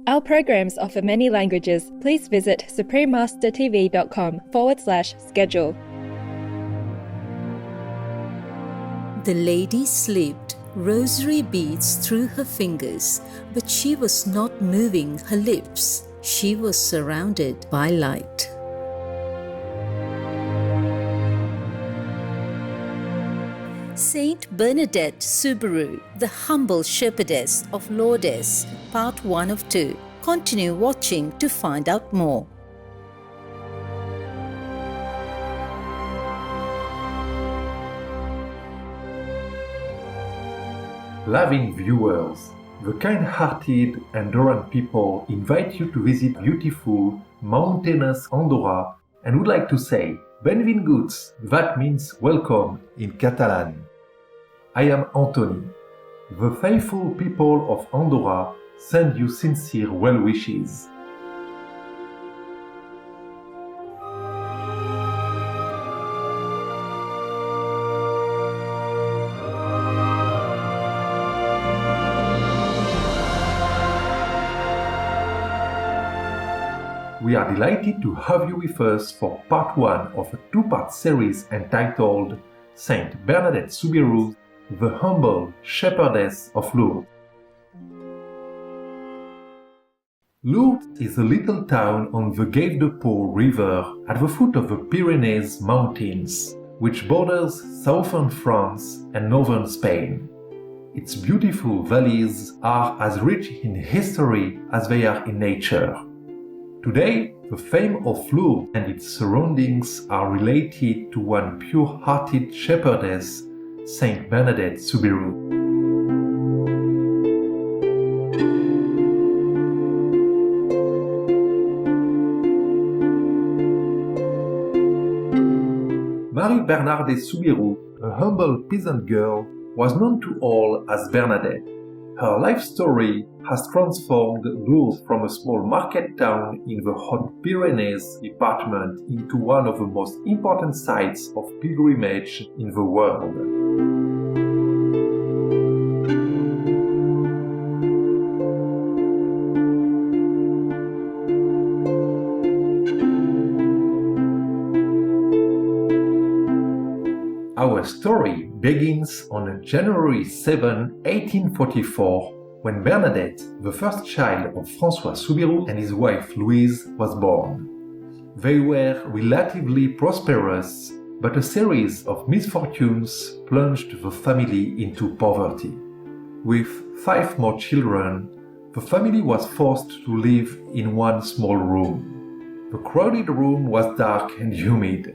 Our programs offer many languages. Please visit suprememastertv.com/schedule. The lady slipped rosary beads through her fingers, but she was not moving her lips. She was surrounded by light. Saint Bernadette Soubirous, the humble shepherdess of Lourdes, part 1 of 2. Continue watching to find out more. Loving viewers, the kind-hearted Andorran people invite you to visit beautiful, mountainous Andorra and would like to say benvinguts, that means welcome in Catalan. I am Anthony. The faithful people of Andorra send you sincere well wishes. We are delighted to have you with us for part 1 of a 2-part series entitled Saint Bernadette Soubirous, the humble shepherdess of Lourdes. Lourdes is a little town on the Gave-de-Pau river at the foot of the Pyrenees mountains, which borders southern France and northern Spain. Its beautiful valleys are as rich in history as they are in nature. Today, the fame of Lourdes and its surroundings are related to one pure-hearted shepherdess, Saint Bernadette Soubirous. Marie-Bernadette Soubirous, a humble peasant girl, was known to all as Bernadette. Her life story has transformed Lourdes from a small market town in the Haute-Pyrenees department into one of the most important sites of pilgrimage in the world. Our story begins on January 7, 1844, when Bernadette, the first child of François Soubirous and his wife Louise, was born. They were relatively prosperous, but a series of misfortunes plunged the family into poverty. With 5 more children, the family was forced to live in one small room. The crowded room was dark and humid.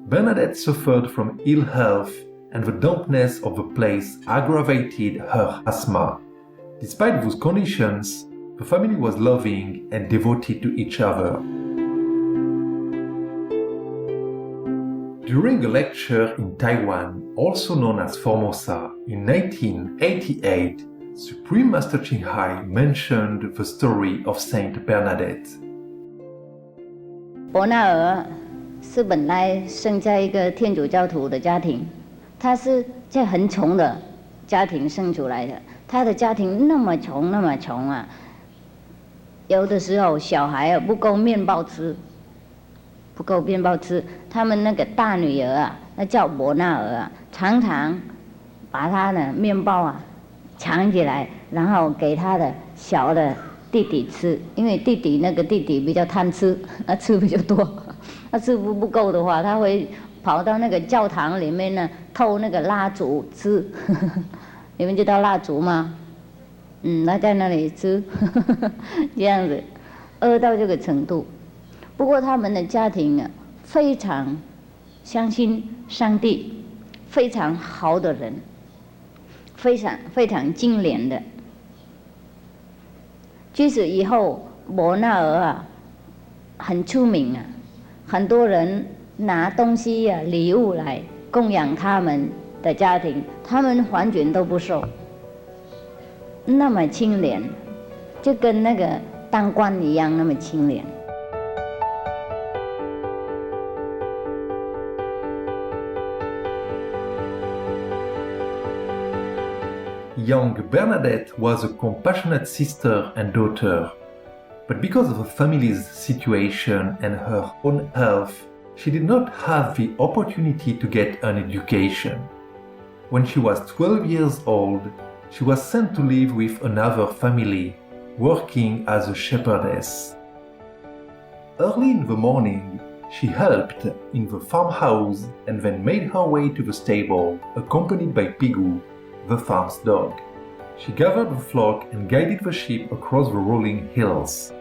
Bernadette suffered from ill health, and the dampness of the place aggravated her asthma. Despite those conditions, the family was loving and devoted to each other. During a lecture in Taiwan, also known as Formosa, in 1988, Supreme Master Ching Hai mentioned the story of Saint Bernadette. 伯纳尔是本来生在一个天主教徒的家庭，他是在很穷的家庭生出来的。他的家庭那么穷啊，有的时候小孩不够面包吃，他们那个大女儿啊，那叫伯纳尔啊，常常把他的面包藏起来，然后给他的小的弟弟吃，因为弟弟比较贪吃，吃比较多。他吃不够的话，他会跑到那个教堂里面呢，偷那个蜡烛吃。你们知道蜡烛吗？他在那里吃，这样子，饿到这个程度。不过他们的家庭非常相信上帝，非常好的人，非常精廉的。即使以后伯纳尔很出名很多人拿东西礼物来供养他们的家庭，他们完全都不收，那么清廉，就跟那个当官一样那么清廉。Young Bernadette was a compassionate sister and daughter. But because of the family's situation and her own health, she did not have the opportunity to get an education. When she was 12 years old, she was sent to live with another family, working as a shepherdess. Early in the morning, she helped in the farmhouse and then made her way to the stable, accompanied by p1o2, the farm's dog. She gathered the flock and guided the sheep across the rolling hills.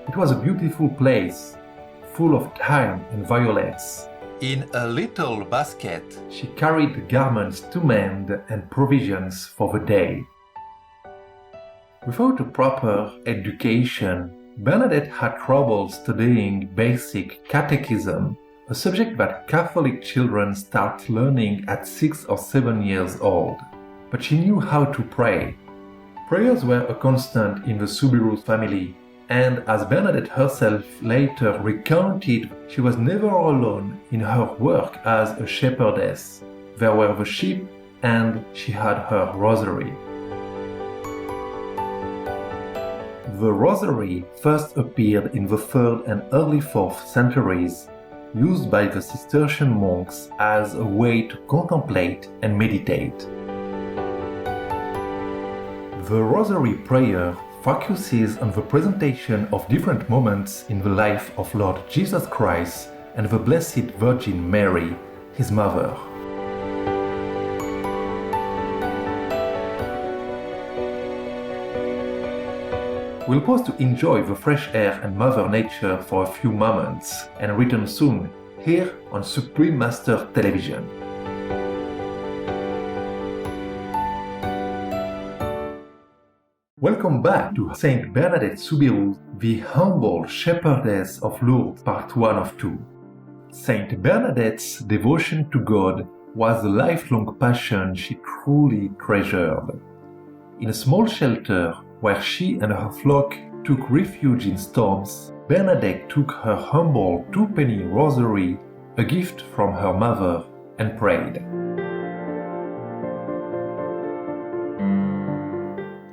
It was a beautiful place, full of thyme and violets. In a little basket, she carried garments to mend and provisions for the day. Without a proper education, Bernadette had trouble studying basic catechism, a subject that Catholic children start learning at 6 or 7 years old. But she knew how to pray. Prayers were a constant in the Soubirous family, and as Bernadette herself later recounted, she was never alone in her work as a shepherdess. There were the sheep, and she had her rosary. The rosary first appeared in the 3rd and early 4th centuries, used by the Cistercian monks as a way to contemplate and meditate. The rosary prayer focuses on the presentation of different moments in the life of Lord Jesus Christ and the Blessed Virgin Mary, his mother. We'll pause to enjoy the fresh air and Mother Nature for a few moments and return soon here on Supreme Master Television. Welcome back to Saint Bernadette Soubirous, the humble shepherdess of Lourdes, part 1 of 2. Saint Bernadette's devotion to God was a lifelong passion she truly treasured. In a small shelter where she and her flock took refuge in storms, Bernadette took her humble 2-penny rosary, a gift from her mother, and prayed.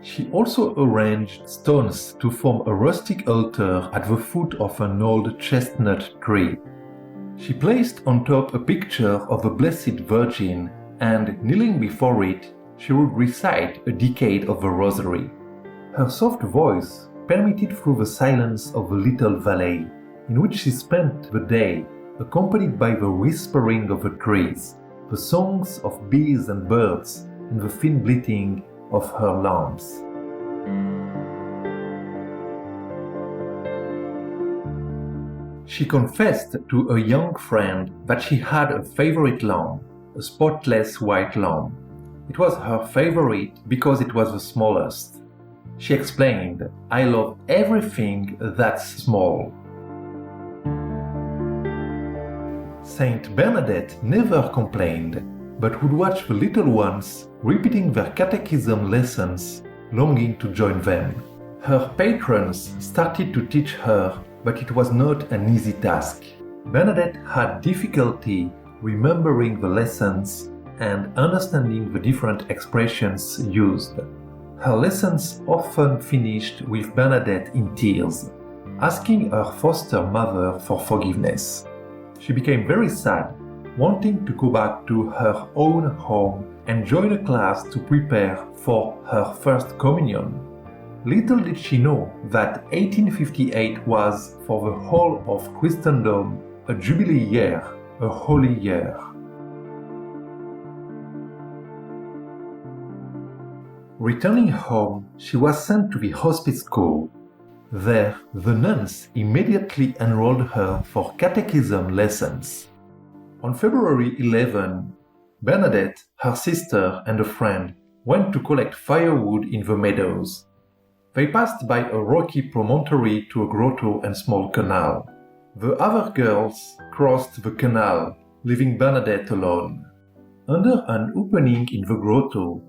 She also arranged stones to form a rustic altar at the foot of an old chestnut tree. She placed on top a picture of the Blessed Virgin, and kneeling before it, she would recite a decade of the Rosary. Her soft voice permeated through the silence of the little valley, in which she spent the day, accompanied by the whispering of the trees, the songs of bees and birds, and the thin bleating of her lambs. She confessed to a young friend that she had a favorite lamb, a spotless white lamb. It was her favorite because it was the smallest. She explained, "I love everything that's small." Saint Bernadette never complained, but would watch the little ones repeating their catechism lessons, longing to join them. Her patrons started to teach her, but it was not an easy task. Bernadette had difficulty remembering the lessons and understanding the different expressions used. Her lessons often finished with Bernadette in tears, asking her foster mother for forgiveness. She became very sad, wanting to go back to her own home and join a class to prepare for her first communion. Little did she know that 1858 was, for the whole of Christendom, a jubilee year, a holy year. Returning home, she was sent to the hospice school. There, the nuns immediately enrolled her for catechism lessons. On February 11, Bernadette, her sister, and a friend went to collect firewood in the meadows. They passed by a rocky promontory to a grotto and small canal. The other girls crossed the canal, leaving Bernadette alone. Under an opening in the grotto,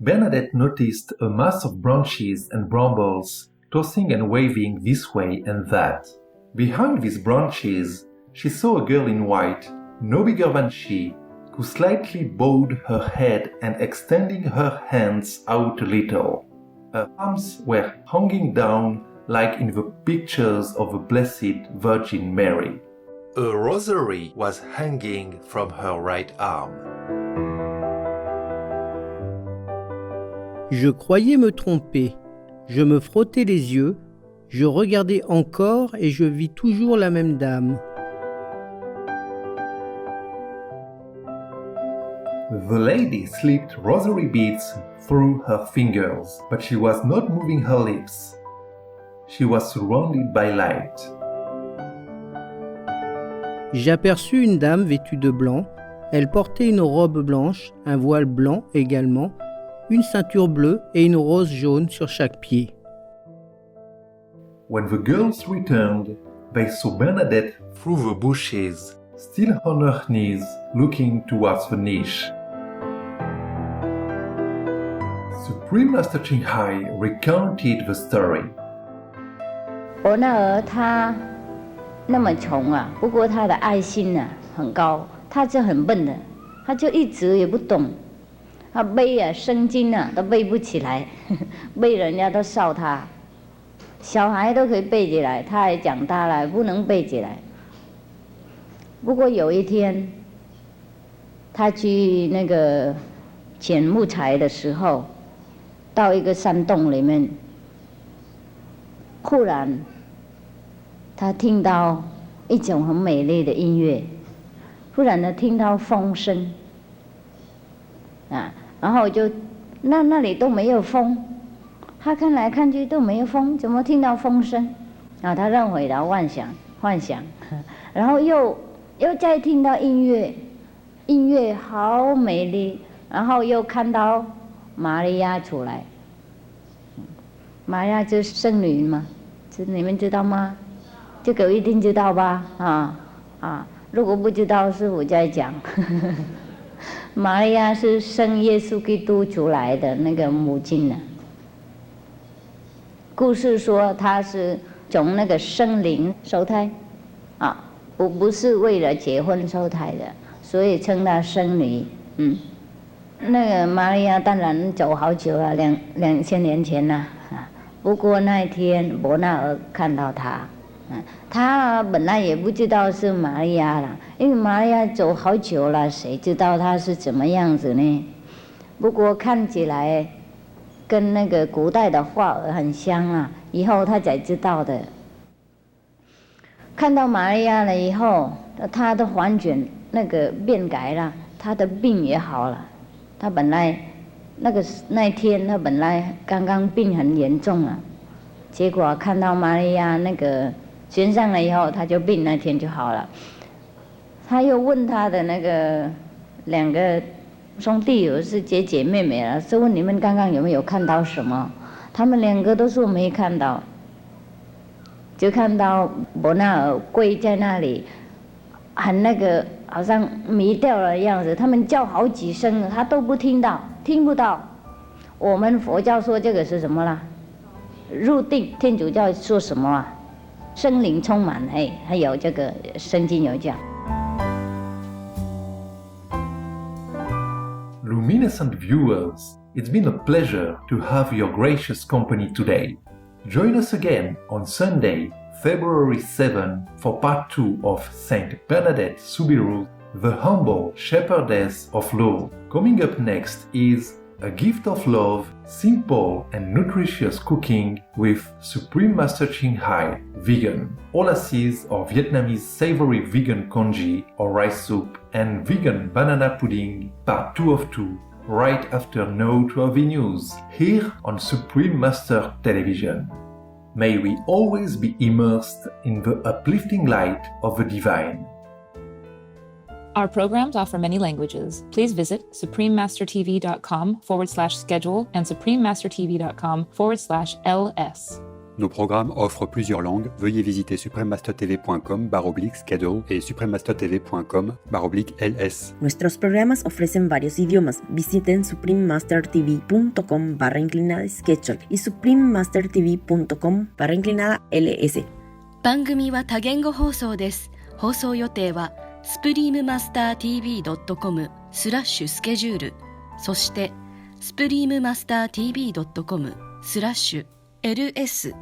Bernadette noticed a mass of branches and brambles tossing and waving this way and that. Behind these branches, she saw a girl in white, no bigger than she, who slightly bowed her head and extending her hands out a little. Her arms were hanging down like in the pictures of the Blessed Virgin Mary. A rosary was hanging from her right arm. Je croyais me tromper. Je me frottais les yeux. Je regardais encore et je vis toujours la même dame. The lady slipped rosary beads through her fingers, but she was not moving her lips. She was surrounded by light. J'aperçus une dame vêtue de blanc. Elle portait une robe blanche, un voile blanc également, une ceinture bleue et une rose jaune sur chaque pied. When the girls returned, they saw Bernadette through the bushes, still on her knees, looking towards the niche. Supreme Master Ching Hai recounted the story. 伯纳尔他那么穷啊，不过他的爱心啊很高，他就很笨的，他就一直也不懂，他背啊圣经啊都背不起来，背人家都笑他，小孩都可以背起来，他还长大了不能背起来。不过有一天，他去那个捡木材的时候，到一个山洞里面，忽然他听到一种很美丽的音乐，忽然呢听到风声，啊，然后就那里都没有风，他看来看去都没有风，怎么听到风声？然后他认为的幻想，然后又再听到音乐好美丽，然后又看到玛利亚出来，玛利亚就是圣女嘛，这你们知道吗？这个一定知道吧？如果不知道，师父再讲。玛利亚是圣耶稣基督出来的那个母亲呢。故事说她是从那个圣灵受胎，不是为了结婚受胎的，所以称她圣女。那个玛利亚当然走好久了，2000年前了。不过那一天伯纳尔看到她。他本来也不知道是玛利亚了，因为玛利亚走好久了，谁知道她是怎么样子呢？不过看起来跟那个古代的画儿很像啊，以后他才知道的。看到玛利亚了以后，他的完全那个变改了，他的病也好了。他本来那一天他本来刚刚病很严重了，结果看到玛利亚那个选上了以后，他就病那天就好了。他又问他的那个2个兄弟，有是姐姐妹妹了，说问你们刚刚有没有看到什么？他们2个都说没看到，就看到伯纳尔跪在那里，很那个好像迷掉了的样子。他们叫好几声，他都听不到。我们佛教说这个是什么啦？入定。天主教说什么啊？圣灵充满，还有这个圣经有讲。Luminescent viewers, it's been a pleasure to have your gracious company today. Join us again on Sunday, February 7 for part 2 of Saint Bernadette Soubirous, the humble shepherdess of Lourdes. Coming up next is A Gift of Love, simple and nutritious cooking with Supreme Master Ching Hai, vegan. Olassis or Vietnamese savory vegan congee or rice soup and vegan banana pudding, part 2 of 2, right after No 12 News, here on Supreme Master Television. May we always be immersed in the uplifting light of the divine. Our programs offer many languages. Please visit suprememastertv.com/schedule and suprememastertv.com/ls. Nos programmes offrent plusieurs langues. Veuillez visiter suprememastertv.com/schedule et suprememastertv.com/ls. Nuestros programas ofrecen varios idiomas. Visiten suprememastertv.com/schedule y suprememastertv.com/ls. 番組は多言語放送です。放送予定はsuprememastertv.com/schedule そして suprememastertv.com/ls